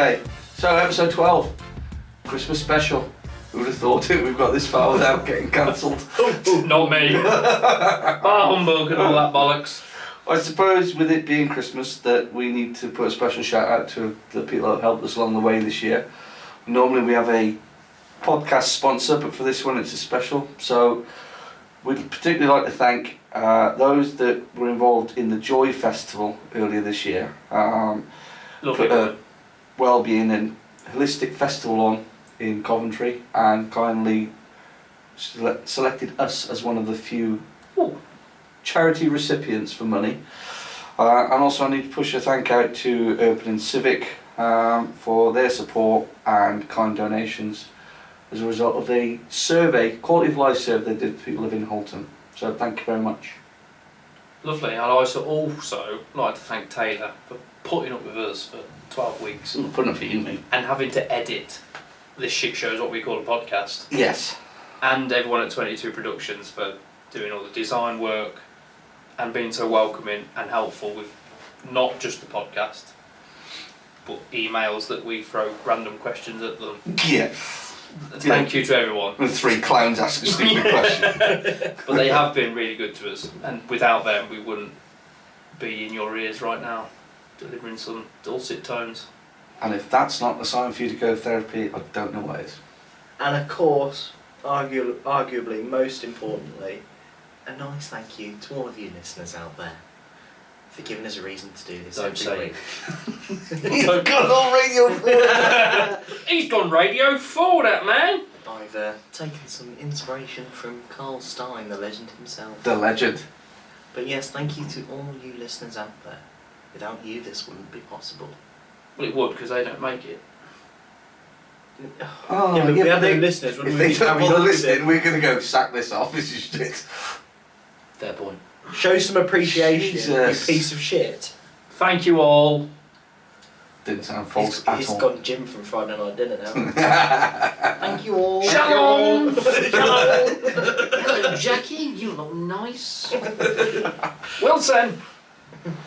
Okay, so episode 12, Christmas special. Who would have thought it? We've got this far without getting cancelled. Not me. Bar humbug and all that bollocks. I suppose with it being Christmas that we need to put a special shout out to the people that have helped us along the way this year. Normally we have a podcast sponsor, but for this one it's a special. So we'd particularly like to thank those that were involved in the Joy Festival earlier this year. Lovely. Put a Wellbeing and Holistic Festival on in Coventry and kindly selected us as one of the few charity recipients for money. And also I need to push a thank out to Urban and Civic for their support and kind donations as a result of a survey, quality of life survey they did for people living in Holton. So thank you very much. Lovely. I'd also like to thank Taylor for putting up with us for 12 weeks. I'm putting up for you, mate. And having to edit this shit show is what we call a podcast. Yes. And everyone at 22 Productions for doing all the design work and being so welcoming and helpful with not just the podcast, but emails that we throw random questions at them. Yeah. Thank you to everyone. With three clowns asking stupid questions. But they have been really good to us, and without them we wouldn't be in your ears right now, delivering some dulcet tones. And if that's not the sign for you to go to therapy, I don't know what is. And of course, arguably most importantly, a nice thank you to all of you listeners out there for giving us a reason to do this every week. He's gone on Radio 4! He's gone Radio 4, that man! I've taken some inspiration from Carl Stein, the legend himself. The legend. But yes, thank you to all you listeners out there. Without you, this wouldn't be possible. Well, it would, because they don't make it. Oh, yeah, but we have no they, listeners. If they don't bother listening, we're going to go sack this off. This is shit. Fair point. Show some appreciation, Jesus. you piece of shit. Thank you all. Didn't sound false at all. He's gone Jim from Friday Night Dinner now. Thank you all. Shalom! Shalom! Hello, Jackie. You look nice. Wilson.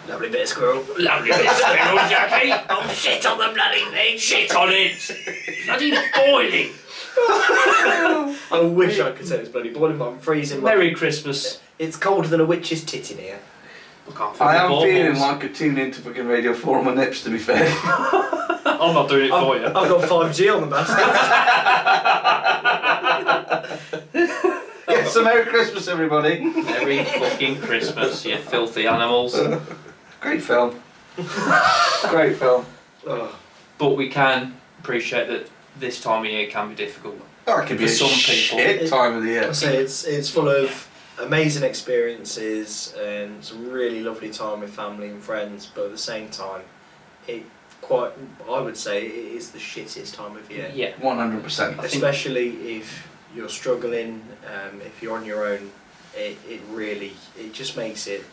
Lovely bit of squirrel. Lovely bit of squirrel, Jackie. Oh, shit on the bloody thing. Shit on it. Bloody boiling. I wish I could say it's bloody boiling, but I'm freezing. Merry Christmas. It's colder than a witch's tit in here. I am feeling like a tune into fucking Radio 4 on my nips, to be fair. I'm not doing it for you. I've got 5G on the bastard. Yeah, so Merry Christmas, everybody. Merry fucking Christmas, you filthy animals. Great film. Great film. But we can appreciate that this time of year can be difficult. Oh, it could be For a some people. shit time of the year. I say it's full of amazing experiences and some really lovely time with family and friends, but at the same time, I would say it is the shittiest time of year. Yeah. 100%. Especially if you're struggling, if you're on your own, it just makes it.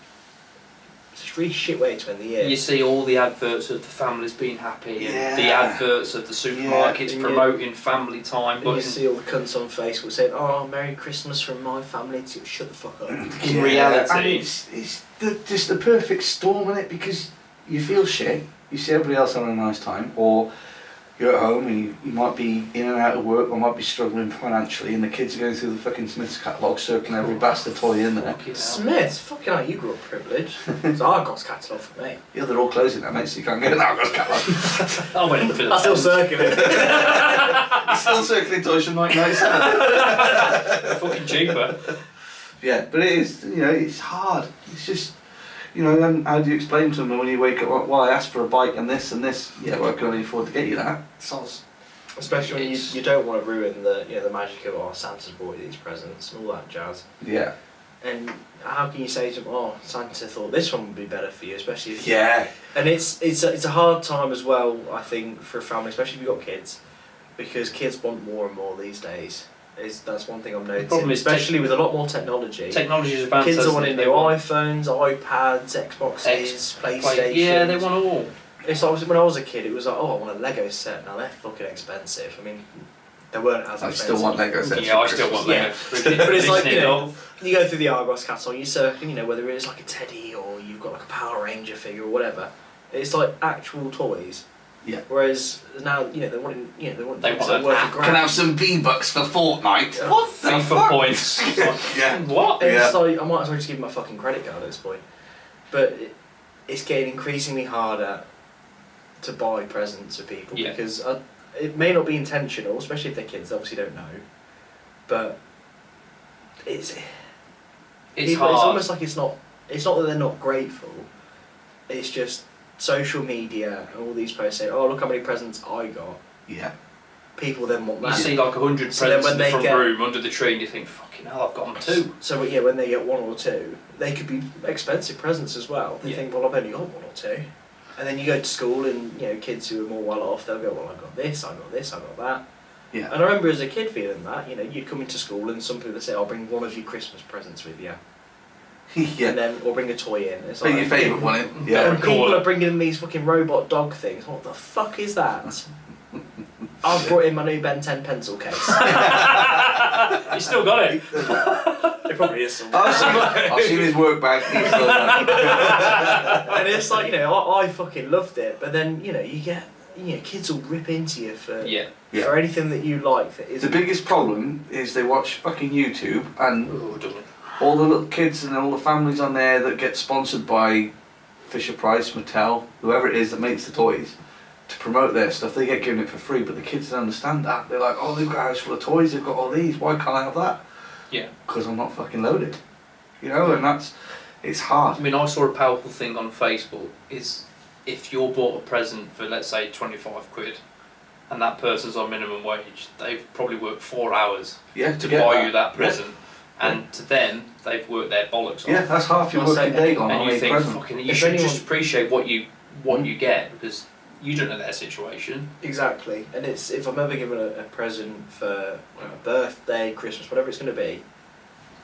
It's a really shit way to end the year. You see all the adverts of the families being happy and Yeah. the adverts of the supermarkets Yeah. promoting family time. And But you see all the cunts on Facebook saying, "Oh, Merry Christmas from my family." To shut the fuck up. in reality, and it's just the perfect storm in it, because you feel shit, you see everybody else having a nice time, or you're at home and you might be in and out of work, or might be struggling financially, and the kids are going through the fucking Smith's catalogue, circling every bastard toy in there. fucking hell. Smith, fucking hell, you grew up privileged. It's Argos catalogue for me. Yeah, they're all closing now, mate, so you can't get an Argos catalogue. I went in for the I still tens. circulate. It's still circling toys from 1997. Fucking cheaper. Yeah, but it is, it's hard. It's just, then how do you explain to them when you wake up, well, I asked for a bike and this, yeah, well, I can only afford to get you that. Soz. Especially when you don't want to ruin the magic of Santa's bought you these presents and all that jazz. Yeah. And how can you say to them, "Oh, Santa thought this one would be better for you," especially if Yeah. And it's a hard time as well, I think, for a family, especially if you've got kids, because kids want more and more these days. That's one thing I'm noticing, Problem is especially with a lot more technology. Technology is about Kids are us, wanting they new want iPhones, iPads, Xboxes, PlayStation. Yeah, they want all. It's like when I was a kid, it was like, "Oh, I want a Lego set." Now they're fucking expensive. I mean, they weren't as I expensive. still want Lego sets. Yeah, I still want Yeah. Lego. But it's like, Listening you go through the Argos catalogue, you search, whether it's like a teddy or you've got like a Power Ranger figure or whatever. It's like actual toys Yeah. Whereas now, they want They things want that an are worth app. a Can grand. have some V-Bucks for Fortnite. What the FIFA fuck? points. It's like, Yeah. What? And it's Yeah. like, I might as well just give them my fucking credit card at this point. But it's getting increasingly harder to buy presents for people Yeah. because it may not be intentional, especially if they're kids. They obviously don't know, but it's It's It's hard. almost like it's not that they're not grateful. It's just social media and all these posts saying, "Oh, look how many presents I got." Yeah. People then want You that. see like 100 So then presents when in the they front get- room under the tree and you think, fucking hell, I've got them too. So yeah, when they get one or two, they could be expensive presents as well. They Yeah. think, "Well, I've only got one or two." And then you go to school and kids who are more well off, they'll go, "Well, I got this, I got this, I got that." Yeah. And I remember as a kid feeling that. You'd come into school and some people would say, "I'll bring one of your Christmas presents with you," Yeah. and then or bring a toy in. It's Bring like, your favourite one in. And Yeah. people are bringing in these fucking robot dog things. What the fuck is that? I've brought in my new Ben 10 pencil case. You still got it. It probably is somewhere. I've seen his work bag. He's still there. And it's like, I fucking loved it, but then, you get, kids will rip into you for anything that you like that The isn't. biggest problem is they watch fucking YouTube and Oh, don't it? all the little kids and all the families on there that get sponsored by Fisher Price, Mattel, whoever it is that makes the toys, to promote their stuff. They get given it for free, but the kids don't understand that. They're like, "Oh, they've got a house full of toys, they've got all these, why can't I have that?" Yeah. Because I'm not fucking loaded. And it's hard. I mean, I saw a powerful thing on Facebook is if you're bought a present for, let's say, 25 quid, and that person's on minimum wage, they've probably worked 4 hours Yeah, to get buy you that Yeah. present, and to them, they've worked their bollocks off. Yeah, that's half your I'll working say- day gone And on you a think, present. fucking, you If should anyone- just appreciate what you get, because you don't know their situation. Exactly. And it's if I'm ever given a present for a birthday, Christmas, whatever it's going to be,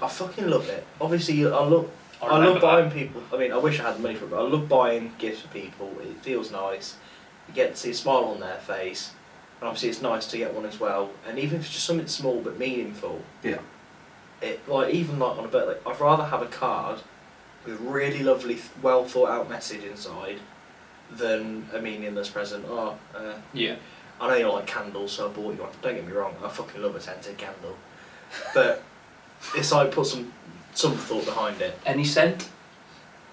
I fucking love it. Obviously, I love remember buying people. I mean, I wish I had the money for it, but I love buying gifts for people. It feels nice. You get to see a smile on their face, and obviously it's nice to get one as well. And even if it's just something small but meaningful, Yeah. Even on a birthday, I'd rather have a card with a really lovely, well thought out message inside than a meaningless present. Yeah. I know you like candles, so I bought you one. Don't get me wrong, I fucking love a scented candle, but it's like put some thought behind it. Any scent?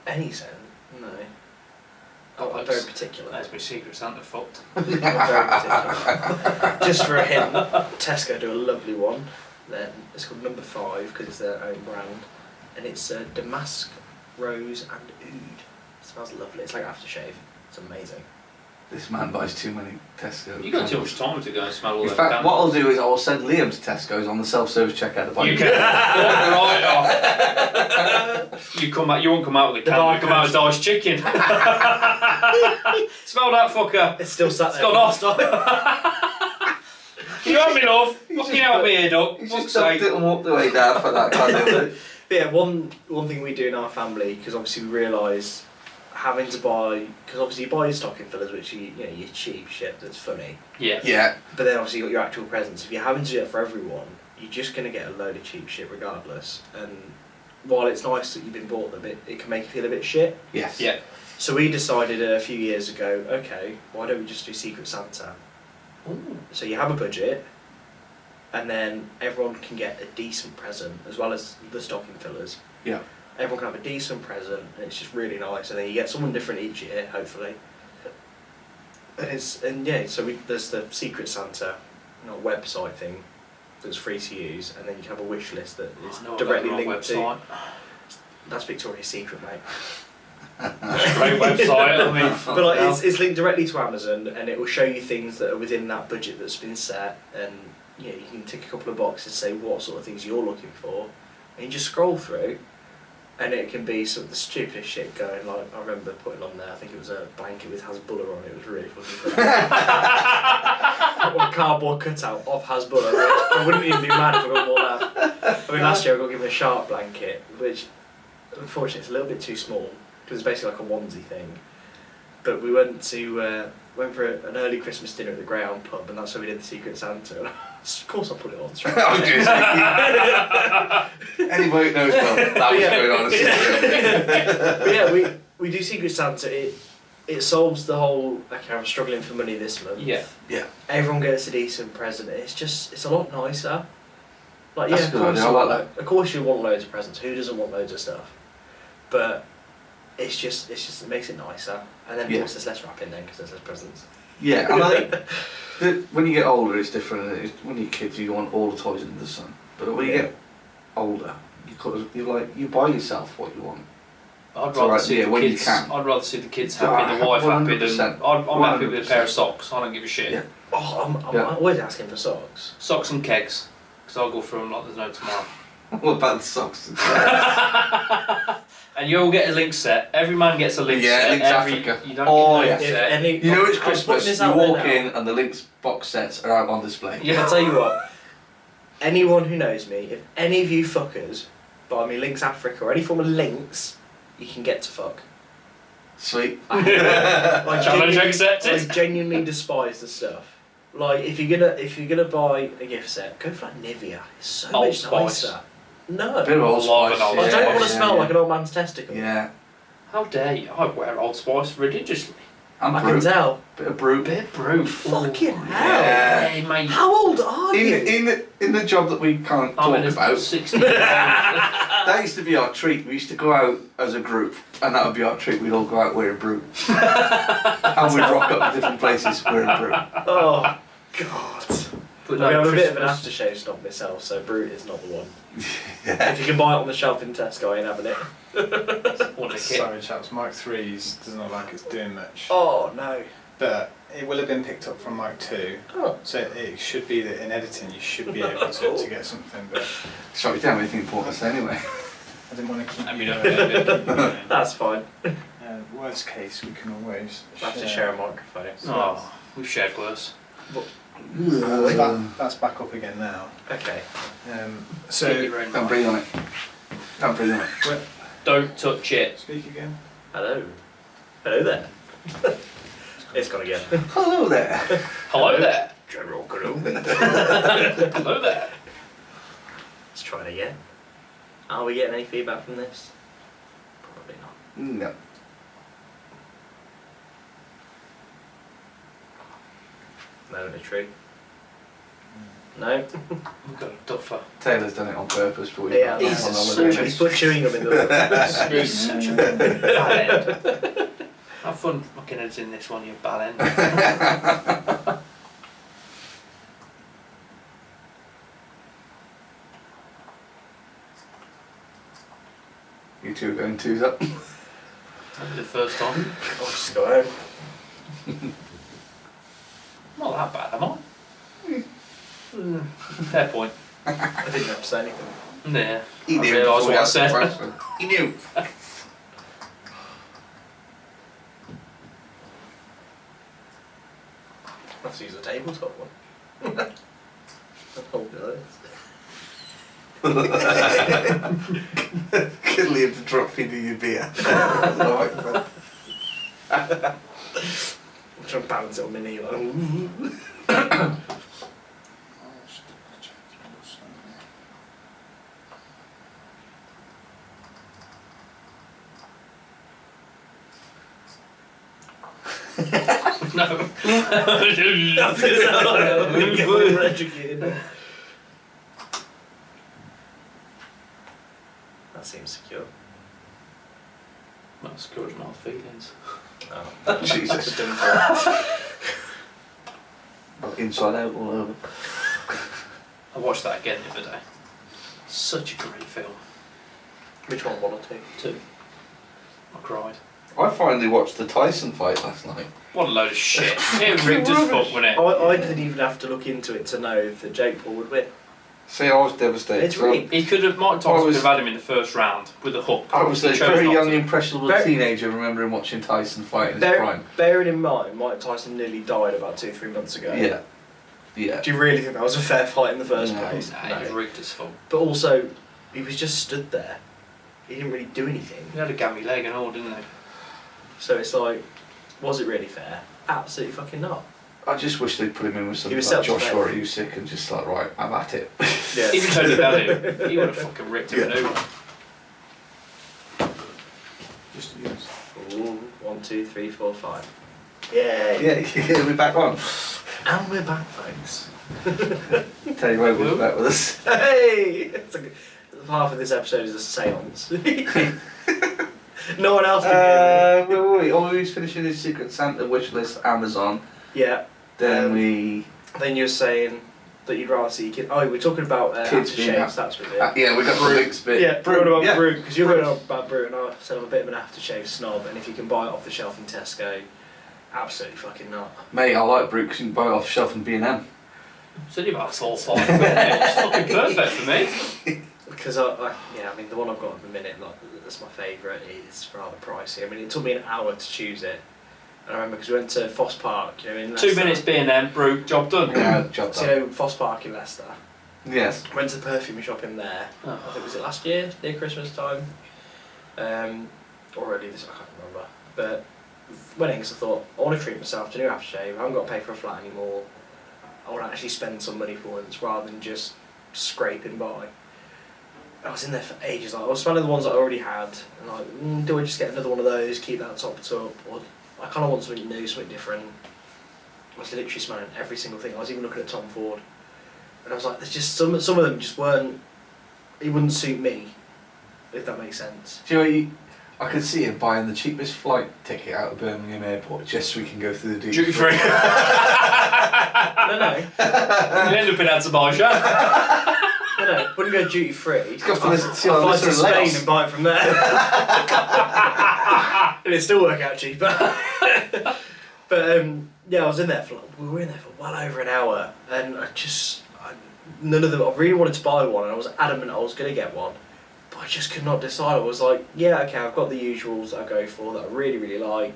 Any scent? No. Oh, I'm very particular. That's my secret Santa fucked. I'm very particular. Just for a hint, Tesco do a lovely one. Then it's called Number 5 because it's their own brand, and it's damask, rose, and oud. It smells lovely. It's like aftershave. It's amazing. This man buys too many Tesco. You got too much time to go and smell all In that fact, candles. what I'll do is I'll send Liam to Tesco's on the self-service checkout. To buy You can right off. You won't come out with a The candle, you come out barcodes. with diced chicken. Smell that fucker. It's still sat It's there. gone off. You help me, love. Fucking help me here, Doc. He's Fuck's just dumped sake. it and walked away down for that kind of But yeah, one thing we do in our family, because obviously we realise having to buy, because obviously you buy your stocking fillers, which your cheap shit that's funny, Yeah. Yeah. but then obviously you got your actual presents. If you're having to do it for everyone, you're just going to get a load of cheap shit regardless. And while it's nice that you've been bought them, it can make you feel a bit shit. Yes. Yeah. So we decided a few years ago, okay, why don't we just do Secret Santa? Ooh. So you have a budget, and then everyone can get a decent present as well as the stocking fillers. Yeah. Everyone can have a decent present, and it's just really nice. And then you get someone different each year, hopefully. So there's the Secret Santa, website thing that's free to use, and then you can have a wish list that is I know directly about the wrong linked to. website. That's Victoria's Secret, mate. Great website. I mean, But like, it's linked directly to Amazon, and it will show you things that are within that budget that's been set, and you can tick a couple of boxes, say what sort of things you're looking for, and you just scroll through, and it can be sort of the stupidest shit going. Like I remember putting on there, I think it was a blanket with Hasbulla on it. It was really fucking funny. Or a cardboard cutout of Hasbulla. I wouldn't even be mad if I got more that. I mean, last year I got given a shark blanket, which unfortunately it's a little bit too small. Because it's basically like a onesie thing. But we went for an early Christmas dinner at the Greyhound pub, and that's where we did the Secret Santa. And of course I put it on straight I was away. gonna say, anybody who knows that was Yeah. going on. But yeah, we do Secret Santa. it solves the whole, okay, I'm struggling for money this month. Yeah. Yeah. Everyone gets a decent present. It's a lot nicer. Like, That's yeah, a good idea, I like of course you want loads of presents. Who doesn't want loads of stuff? But it makes it nicer. And then of Yeah. course there's less wrapping then because there's less presents. Yeah, and I think that when you get older, it's different. Isn't it? When you're kids, you want all the toys under the sun. But when you get older, you buy yourself what you want. I'd rather see the when you kids. can. I'd rather see the kids happy, the wife happy. Than 100%. I'm happy with a pair of 100%. socks. I don't give a shit. Yeah. Oh, I'm Yeah. always asking for socks. Socks and kegs, because I'll go through them like there's no tomorrow. What about the socks? And you all get a link set. Every man gets a link set. Links Africa. You don't Oh, get a link yeah. set. You know it's I'm putting Christmas, this you out there walk now. in and the Links box sets are out on display. Yeah. I'll tell you what, anyone who knows me, if any of you fuckers buy me Links Africa or any form of links, you can get to fuck. Sweet. Challenge genuinely- accepted. I genuinely despise the stuff. Like if you're gonna buy a gift set, go for like Nivea. It's so Old much Spice. nicer. No. Bit of Old Love Spice. an Old I don't want to yeah, smell yeah. like an old man's testicle. Yeah. How dare you? I wear Old Spice religiously. And I brew. can tell. Bit of brew. Bit brute. Fucking hell. Yeah. Hey, mate. How old are you? In the job that we can't I'm talk in about, 60. that used to be our treat. We used to go out as a group, and that would be our treat. We'd all go out wearing brew, and we'd rock up to different places wearing brew. Oh God. But I mean, I'm a bit of an Christmas- aftershave snob myself, so Brute is not the one. Yeah. If you can buy it on the shelf in Tesco, I ain't having it. Or nick it. Sorry chaps, Mic 3's doesn't look like it's doing much. Oh no. But it will have been picked up from Mic 2. Oh. So it should be that in editing you should be able to get something, but Sorry, we don't have anything important to say anyway. I didn't want to keep I you mean, going. That's fine. Worst case we can always I have to share a microphone. Oh, we've shared worse. That's back up again now. Okay. So Keep your own Don't mind. breathe on it. Don't breathe on it. Don't touch it. speak again. Hello. Hello there. It's gone again. Hello there. Hello there. General Guru. Hello there. Let's try it again. Are we getting any feedback from this? Probably not. No. Moment of truth. No. We've got a duffer. Taylor's done it on purpose, but we Yeah, don't he's, on he's put chewing gum in the. He's such a bad end. Have fun fucking editing this one, you bad end. You two are going twos up. That'll be the first time. I'll just go home. Not that bad, am I? Fair point. I didn't have to say anything. Yeah. He I knew realised before what he I asked the said. question. He knew. Let's use a tabletop one. Oh, Could leave to drop feed you your beer. Alright, I'm trying to balance it on my knee like. Ooh. No. We're educated. That seems secure. Not secure as my feelings. Oh. Jesus. Done for. Inside out all over. I watched that again the other day. Such a great film. Which one or two? Two. I cried. I finally watched the Tyson fight last night. What a load of shit. It rigged as fuck, wasn't it? I didn't even have to look into it to know that Jake Paul would win. See, I was devastated. It's rigged. He could have, Mike I Tyson was- could have had him in the first round with a hook. I was a He chose very not young, to. impressionable Very- teenager remembering watching Tyson fight in his prime. Bearing in mind, Mike Tyson nearly died about 2-3 months ago. Yeah. Yeah. Do you really think that was a fair fight in the first No. place? Nah, it was rigged as fuck. But also, he was just stood there. He didn't really do anything. He had a gammy leg and all, didn't he? So it's like, was it really fair? Absolutely fucking not. I just wish they'd put him in with He something was like self-defense. Joshua Usyk and just like, right, I'm at it. Yeah. Even Tony Bellew, he would have fucking ripped him a new one. Just use. Ooh, 1, 2, 3, 4, 5. Yay! Yeah, we're back on. And we're back, folks. Tell you why we're back with us. Hey! Half of this episode is a seance. No one else can hear me. Wait. Always finishing his Secret Santa wish list, Amazon. Yeah. Then we... Then you were saying that you'd rather see kids. Oh, we're talking about Kids being aftershaves, that's what it is. yeah, we got the links bit. Yeah, talking about yeah. Brute, because you're going on about Brute, and I said I'm a bit of an aftershave snob, and if you can buy it off the shelf in Tesco, absolutely fucking not. Mate, I like Brute because you can buy it off the shelf in B&M. Said you about 4 or 5 minutes. It's fucking perfect for me. Because I mean, the one I've got at the minute, like, that's my favourite, is rather pricey. I mean, it took me an hour to choose it. And I remember because we went to Foss Park, you know, in Leicester. 2 minutes B&M, Brute, job done. Yeah, job So, done. you know, Foss Park in Leicester. Yes. Went to the perfume shop in there. Oh. I think was it last year, near Christmas time, or early this, I can't remember. But went in because I thought I want to treat myself to a new aftershave. I haven't got to pay for a flat anymore. I want to actually spend some money for once rather than just scraping by. I was in there for ages. Like, I was smelling the ones that I already had, and like, do I just get another one of those, keep that topped up, or I kind of want something new, something different. I was literally smelling every single thing. I was even looking at Tom Ford. And I was like, there's just some of them just weren't, it wouldn't suit me, if that makes sense. Do you know, I could see him buying the cheapest flight ticket out of Birmingham Airport just so we can go through the duty Duty free. No. You end up in Azerbaijan. No, wouldn't go duty free. He's got to I'd listen to fly our to listener Spain Lagos. and buy it from there. And it'd still work out cheaper. But yeah, I was in there for we were in there for well over an hour, and none of them. I really wanted to buy one, and I was adamant I was going to get one, but I just could not decide. I was like, yeah, okay, I've got the usuals that I go for that I really, really like,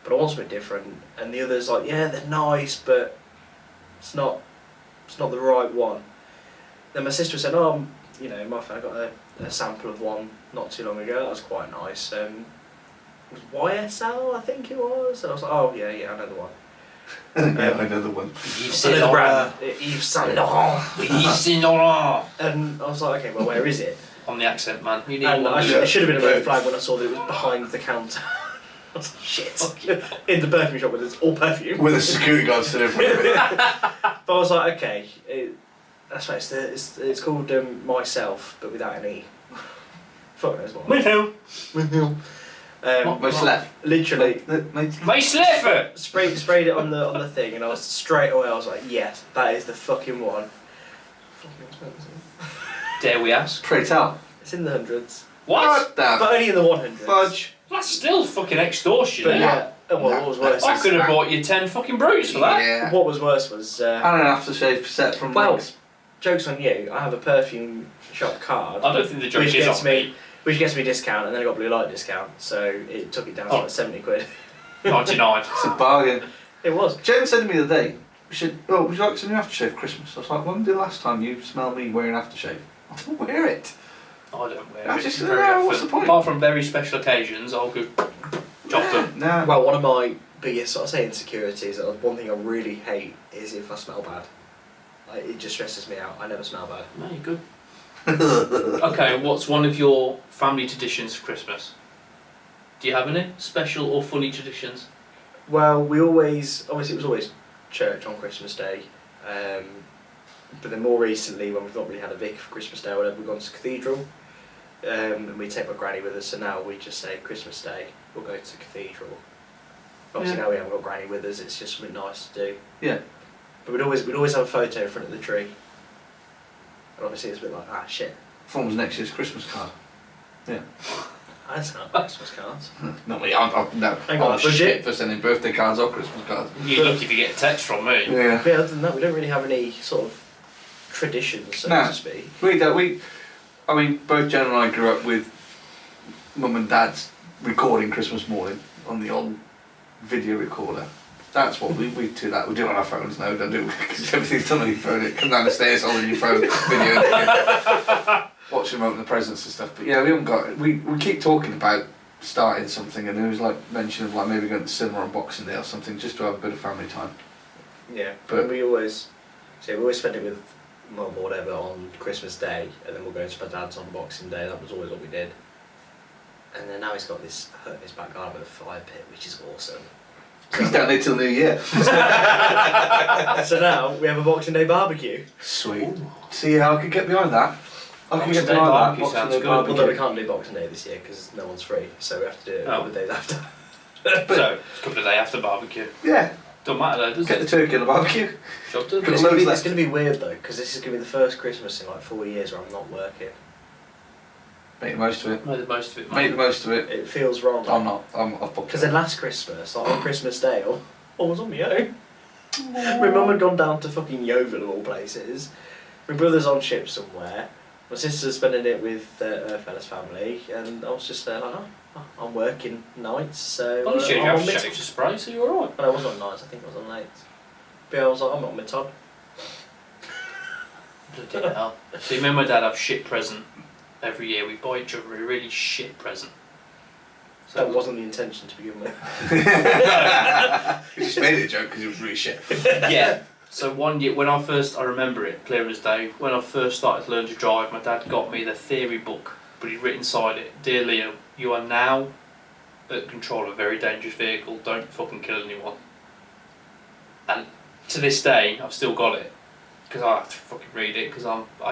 but I want something different. And the others, like, yeah, they're nice, but it's not the right one. Then my sister said, oh, you know, my friend, I got a sample of one not too long ago. That was quite nice. It was YSL, I think it was. And I was like, oh yeah, I know the one. Yeah, I know the one. Yves I know the Saint brand. Laurent. Yves Saint Laurent. Yves Saint Laurent. And I was like, okay, well, where is it? On the accent, man. You need And one. it should have been a red flag when I saw that it was behind the counter. I was like, shit. In the perfume shop, but it's all perfume. With a security guard stood in front of it. But I was like, okay, that's right. It's called Myself, but without any. Fuck knows what. Myself. Myself. Literally, Myself. sprayed it on the thing, and I was straight away. I was like, yes, that is the fucking one. Fucking expensive. Dare we ask? Pray tell. It's in the hundreds, What? but only in the 100s. Fudge. That's still fucking extortion. But eh? yeah, what was worse? I is- could have bought you 10 fucking brutes for that. Yeah. What was worse was. And an aftershave set from Well, Legs. Joke's on you. I have a perfume shop card. I don't think the joke which is gets on me, which gets me a discount, and then I got blue light discount, so it took it down to Oh. like 70 quid. 99. It's a bargain. It was. Jen said to me the other day, would you like some new aftershave for Christmas? I was like, when did the last time you smelled me wearing aftershave? I don't wear it. I don't wear I it just- very what's often. the point? Apart from very special occasions, I'll go job done. Nah. Well, one of my biggest, sort of say, insecurities, one thing I really hate is if I smell bad. Like, it just stresses me out. I never smell bad. No, you're good. Okay, what's one of your family traditions for Christmas? Do you have any special or funny traditions? Well, we always, obviously it was always church on Christmas Day, but then more recently, when we've not really had a vicar for Christmas Day or whatever, we've gone to cathedral, and we take my granny with us, so now we just say Christmas Day, we'll go to cathedral. Obviously Yeah. now we haven't got granny with us, it's just something nice to do. Yeah. But we'd always have a photo in front of the tree, and obviously it's a bit like, ah shit, Forms next year's Christmas card. Yeah. that's not Christmas cards. Not me. I'm no. Ain't got I'm a budget. shit for sending birthday cards or Christmas cards. You're lucky if you get a text from me. Yeah. But other than that, we don't really have any sort of traditions, so No. to speak. We don't. I mean, both Jen and I grew up with Mum and Dad's recording Christmas morning on the old video recorder. That's what we do. That we do it on our phones now. Don't do because everything's done on your phone. It come down the stairs holding your phone, video, watching them open the presents and stuff. But yeah, we haven't got. We keep talking about starting something, and there was like mention of like maybe going to cinema on Boxing Day or something, just to have a bit of family time. Yeah, But- but we always spend it with mum or whatever on Christmas Day, and then we'll go to my dad's on Boxing Day. That was always what we did. And then now he's got this hut in his back garden with a fire pit, which is awesome. He's down there till New Year. So now we have a Boxing Day barbecue. Sweet. Ooh. See how I can get behind that. I can Boxing get Day behind that. barbecue Boxing sounds Day good. barbecue. Although we can't do Boxing Day this year because no one's free, so we have to do it a couple of days after. So, it's a couple of days after barbecue. Yeah. Don't matter though, does Get the it? turkey on the barbecue. Job done. Got It's loads going left. to be weird though, because this is going to be the first Christmas in like 4 years where I'm not working. Make the most of it. Make the most of it, Make mate. the most of it. It feels wrong. I'm not. I've booked Because it. then last Christmas, like on Christmas Day, I was on my own. My mum had gone down to fucking Yeovil of all places. My brother's on ship somewhere. My sister's spending it with her fella's family, and I was just there like, oh, I'm working nights, so Well, you I'm have on mid. shaved to spray, so you're alright. But I was on nights. I think I was on late. But yeah, I was like, I'm on mid Todd. Bloody hell. See, me and my dad have shit present every year. We buy each other a really shit present. So That wasn't the intention to begin with. You just made it a joke because it was really shit. yeah. So one year, when I remember it clear as day, when I first started to learn to drive, my dad got me the theory book, but he'd written inside it, "Dear Liam, you are now at control of a very dangerous vehicle, don't fucking kill anyone." And to this day, I've still got it, because I have to fucking read it, because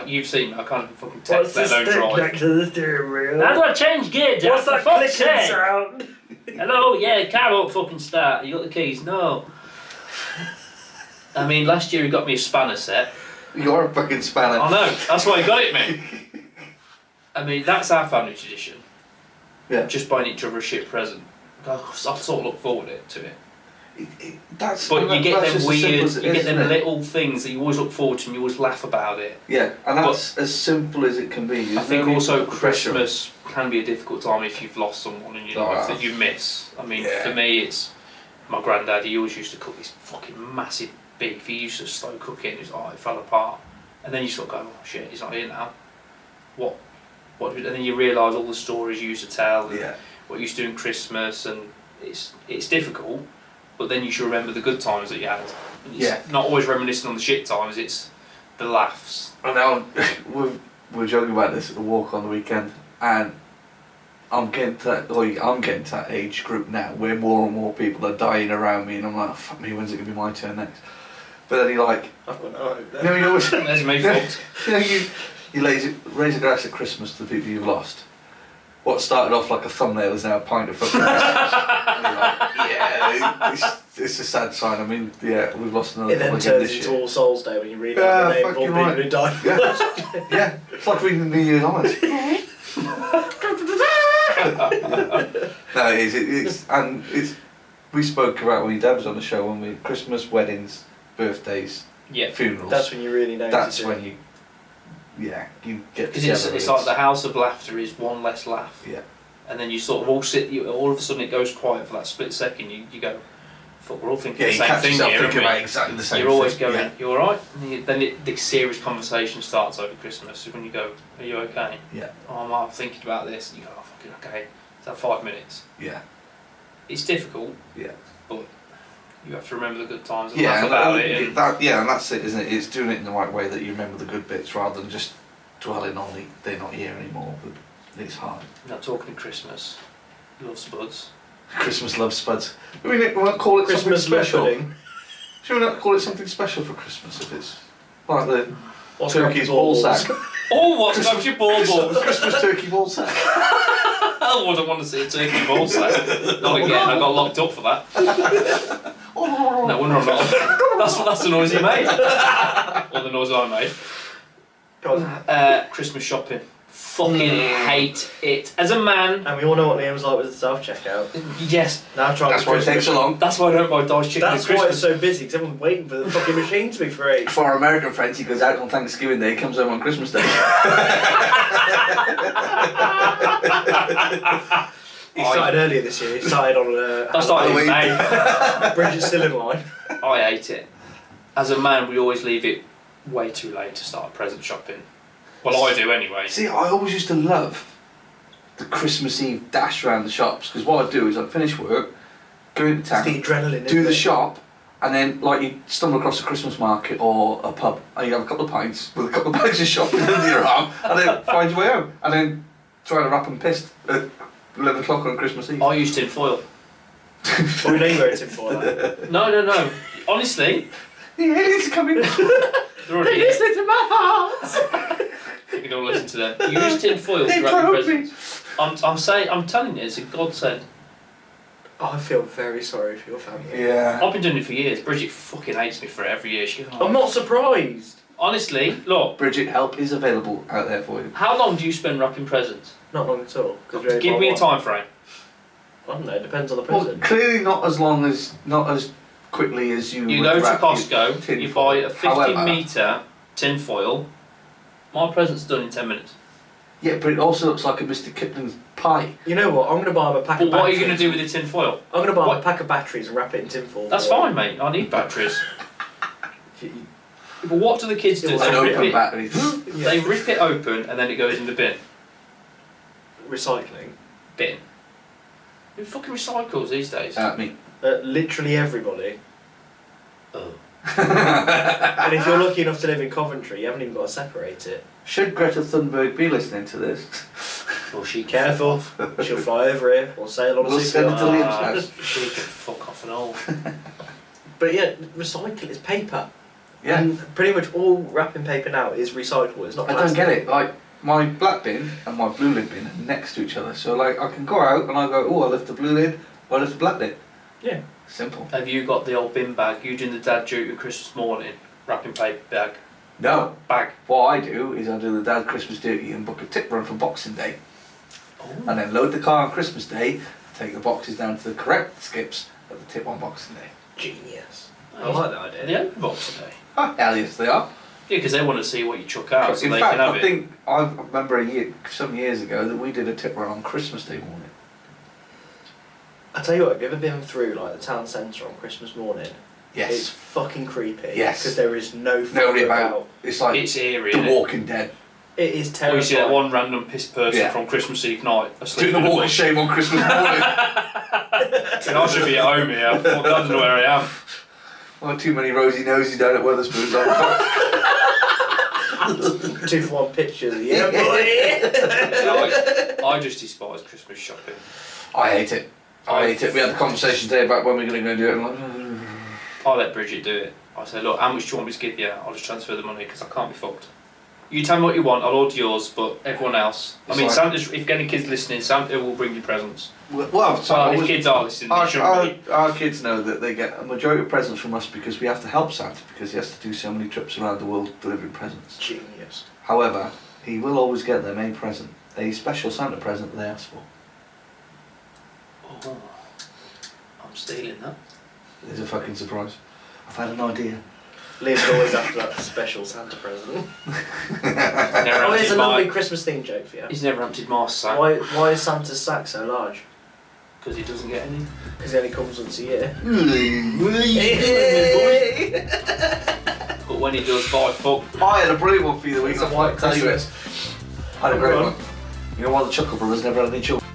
you've seen me, I can't even fucking text, let alone drive. to the steering wheel? How do I change gear, Jack? What's that For fuck's clicking sake? sound? Hello, yeah, car won't fucking start. You got the keys? No. I mean, last year he got me a spanner set. You're a fucking spanner. I know, that's why he got it, mate. I mean, that's our family tradition. Yeah. Just buying each other a shit present. I sort of look forward to it. That's. But you get that's them just as weird, simple as it you get is, them isn't it? little things that you always look forward to and you always laugh about it. Yeah, and that's as simple as it can be. I There's think no need also to put pressure on. Christmas can be a difficult time if you've lost someone in your life that you miss. I mean, Yeah. for me, it's my granddad. He always used to cook this fucking massive beef. He used to slow cook it, and it's it fell apart. And then you sort of go, oh shit, he's not here now. What? And then you realise all the stories you used to tell, and Yeah. what you used to do in Christmas, and it's difficult. But then you should remember the good times that you had. And it's Yeah. not always reminiscing on the shit times. It's the laughs. And now we were joking about this at the walk on the weekend, and I'm getting to that age group now where more and more people are dying around me, and I'm like, oh, fuck me, when's it gonna be my turn next? But then you like, I've got no hope there. you know, you always, There's me fucked. you know, you raise a glass at Christmas to the people you've lost. What started off like a thumbnail is now a pint of fucking. And you're like, yeah, it's a sad sign. I mean, yeah, we've lost another It couple then again turns this into year. All Souls Day when you read out the name of all fucking the people right. who died. Yeah, yeah, it's like reading the New Year's Honours. No, it is. It's. We spoke about when your dad was on the show, when we Christmas, weddings, birthdays, Yeah. funerals. That's when you really notice That's it. when you get Because together. it's like the house of laughter is one less laugh. Yeah. And then you sort of all sit, all of a sudden it goes quiet for that split second. You go, fuck, we're all thinking Yeah, the you same catch thing yourself here. thinking aren't about we? exactly the same You're always thing. going, Yeah. you alright? Then the serious conversation starts over Christmas. When you go, are you okay? Yeah. Oh, I'm thinking about this. And you go, oh, fucking okay. Is that 5 minutes? Yeah. It's difficult. Yeah. But you have to remember the good times and Yeah, laugh and about it. And and that's it, isn't it? It's doing it in the right way that you remember the good bits rather than just dwelling on they're not here anymore. But it's hard. now talking of Christmas, love spuds. Christmas love spuds. I mean, we won't call it Christmas something special. pudding. Should we not call it something special for Christmas if it's like the What's turkey's got ball balls? sack? Oh, what's got your ball balls? Christmas turkey ball sack. I wouldn't want to see a turkey ball sack. Not again, I got locked up for that. No wonder I'm not. That's the noise he made. Or the noise I made. Go on. Christmas shopping. Fucking hate it. As a man, And we all know what Liam's like with the self-checkout. yes, Now trying That's to why it takes so long. that's why I don't buy Dice chicken That's at why it's Christmas. so busy, because everyone's waiting for the fucking machine to be free. For our American friends, he goes out on Thanksgiving Day, comes home on Christmas Day. He started earlier this year. He started on I started in Halloween. May. Bridget's still in line. I hate it. As a man, we always leave it way too late to start present shopping. Well, I do anyway. See, I always used to love the Christmas Eve dash around the shops because what I'd do is I'd finish work, go into It's town, the adrenaline. do the shop, and then like you stumble across a Christmas market or a pub and you have a couple of pints with a couple of bags of shopping under your arm and then find your way home and then try to wrap and pissed at 11 o'clock on Christmas Eve. I use tin foil. Well, we know you wear tin foil. No. Honestly, The aliens are coming. they're already here. listening to my thoughts. You can all listen to them. You use tin foil They to wrap your probe me. presents. I'm telling you, it's a godsend. Oh, I feel very sorry for your family. Yeah. I've been doing it for years. Bridget fucking hates me for it every year. She goes, I'm not surprised. honestly, look, Bridget, help is available out there for you. how long do you spend wrapping presents? Not long at all. 'Cause we only Give buy me a one. time frame. I don't know. It depends on the Well, present. clearly not as quickly as you. You would go to wrap your Costco, tin you foil. buy a 50 However, metre tin foil. My present's done in 10 minutes. Yeah, but it also looks like a Mr. Kipling's pie. You know what? I'm going to buy him a pack But of what are batteries. you going to do with the tin foil? I'm going to buy him What? a pack of batteries and wrap it in tin foil. That's for fine, him. mate. I need batteries. But what do the kids do? An They An rip open it. battery. They rip it open and then it goes in the bin. Recycling. Bin. Who fucking recycles these days? Me. Literally everybody. Oh. And if you're lucky enough to live in Coventry, you haven't even got to separate it. Should Greta Thunberg be listening to this? Well, she can Careful. fuck off. She'll fly over here or sail on a We'll send it to Liam's Ah, house. she can fuck off and all. But yeah, recycle is paper. Yeah. And pretty much all wrapping paper now is recyclable. It's not I don't plastic. get it. Like, my black bin and my blue lid bin are next to each other. So, like, I can go out and I go, oh, I lift the blue lid, I lift the black lid. Yeah. Simple. Have you got the old bin bag? You doing the dad duty Christmas morning? Wrapping paper bag. No. Bag. What I do is I do the dad Christmas duty and book a tip run for Boxing Day. Oh. And then load the car on Christmas Day, take the boxes down to the correct skips at the tip on Boxing Day. Genius. I like that Are idea. they open box today? Ah, hell yes, they are. Yeah, because they want to see what you chuck out, so In they fact, can have I it. think I remember some years ago that we did a tip run on Christmas Day morning. I tell you what, have you ever been through like the town centre on Christmas morning? It's Yes. fucking creepy. Yes. Because there is no Nobody fog about. It's like It's eerie, The isn't it? Walking Dead. It is Or terrifying. you see that one random pissed person Yeah. from Christmas Eve night asleep Doing in the the walk of bush. shame on Christmas morning. And I should be at home here. I don't know where I am. Oh, too many rosy noses down at Weatherspoons. I'm 2 for 1 pictures. Yeah, boy. I just despise Christmas shopping. I hate it. I hate it. We had a conversation today about when we're going to go do it. And I'm like, I let Bridget do it. I say, look, how much do you want me to give you? I'll just transfer the money because I can't be fucked. You tell me what you want, I'll order yours, but everyone else. It's I mean, like- Santa's, if any kids listening, Santa will bring you presents. well, so Well, if kids are listening, they shouldn't be. our kids know that they get a majority of presents from us because we have to help Santa because he has to do so many trips around the world delivering presents. Genius. However, he will always get their main present, a special Santa present that they ask for. Oh, I'm stealing that. It's a fucking surprise. I've had an idea. Liam's always after that special Santa present. Never Oh, here's emptied a lovely my, Christmas themed joke for you. he's never emptied my sack Why is Santa's sack so large? because he doesn't get any. Because he only comes once a year. But when he does, by fuck. I had a brilliant one for you the week It's a before. white I'll tell you it. Christmas. I had a great Go on. one. You know why the Chuckle Brothers never had any children?